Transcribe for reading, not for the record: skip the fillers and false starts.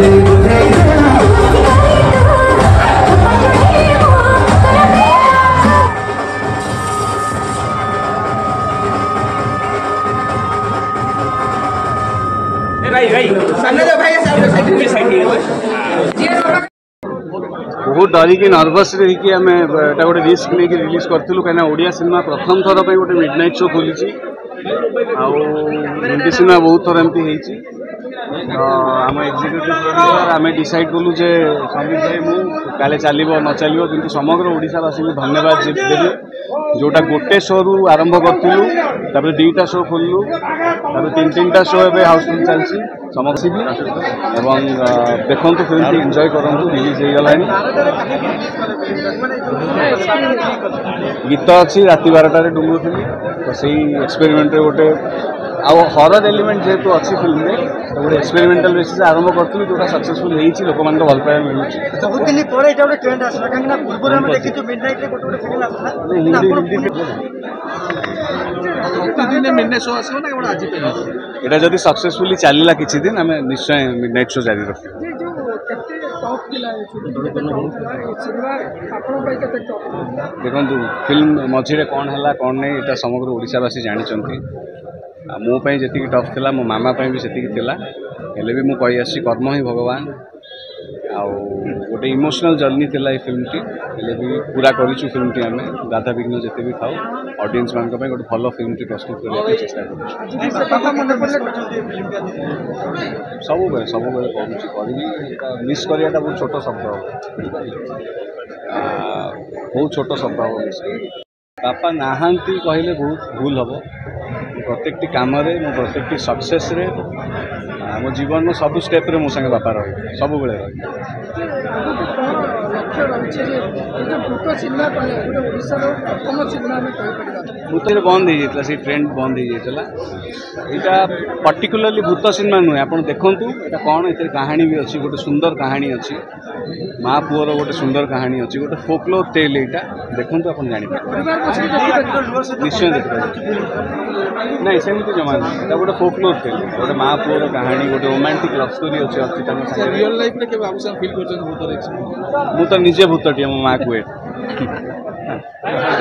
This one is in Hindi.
बहुत डरिकी नर्भस रही आम गोटे रिस्क नहीं रिलीज करूँ कहीं ओडिया सिनेमा प्रथम थर पर गोटे मिडनाइट शो खोली हिंदी सिनेमा बहुत थर एमती आम एग्जीक्यूटिव प्रोड्यूसर आम डिसाइड कलु जे संदीप भाई मुझे काले चलो न चलो कि समग्र ओडिशावासी को धन्यवाद देवी जोटा गोटे शो रु आरंभ करूँ दुईटा शो खोलू तीन तीनटा शो ए हाउसफुल चलती समस्त भी एवं देखु फिल्म एंजॉय करूँ रिलीज हो गलानी गीत अच्छी राति 12टार डुंगू थी तो सही एक्सपेरिमेंट गोटे आउ हरर एलिमेंट जेहेतु अच्छी फिल्म में तो गोटे एक्सपेरिमेंटल बेसिस आरंभ करूँ जोटा सक्सेसफुल होती लोक मान भल पाइबा मिलूँ बहुत दिन पर एटा गोटे ट्रेंड आसला कांगना पूर्व हम देखिछु मिडनाइट रे गोटे गोटे फिल्म आसला हिंदी मिडनाइट शो आसो ना आज एटा जदि सक्सेसफुली चलला किछि दिन आम निश्चय मिडनाइट शो जारी रखिबा देखो फिल्म मझे कौन है कौन नहीं यहाँ समग्र ओडिशावासी जानी मोपाई जी टफ था मो मामा भी से भी मुझे कही आसी कर्म ही भगवान आउ गोटे इमोशनल जर्नी थी फिल्म टी भी पूरा करूँ फिल्म टी आम बाधा विघ्न जिते भी था ऑडियंस मान गोटे भल फिल्म टी प्रस्तुत करने चेष्टा सब करुँच मिस कराटा बहुत छोट शब्द बहुत छोट शब्द हम मिस बापा नहांती कहले बहुत भूल हम प्रत्येक काम मो प्रत्येक सक्सेस रे मो जीवन में सब स्टेप रे मो संगे बापा रही सब बेले भूत बंद हो जाता से ट्रेंड बंद हो जाता यहाँ पर्टिकुलरली भूत सिनेमा नुहे आप देखूँ यहाँ कौन ये कहानी भी अच्छी गोटे सुंदर कहानी अच्छी माँ पुअर गोटे सुंदर कहानी अच्छी गोटे फोकलोर टेल यहाँ देखूँ आप निश्चय देखिए नहीं सेमती जमा नहीं गोटे फोकलोर टेल गोटे माँ पुअर कहानी गोटे रोमांटिक लव स्टोरी अच्छी रियल लाइफ रे केबे आबसन फील करछन भूत मु तो निजे भूतटी मो माँ कुए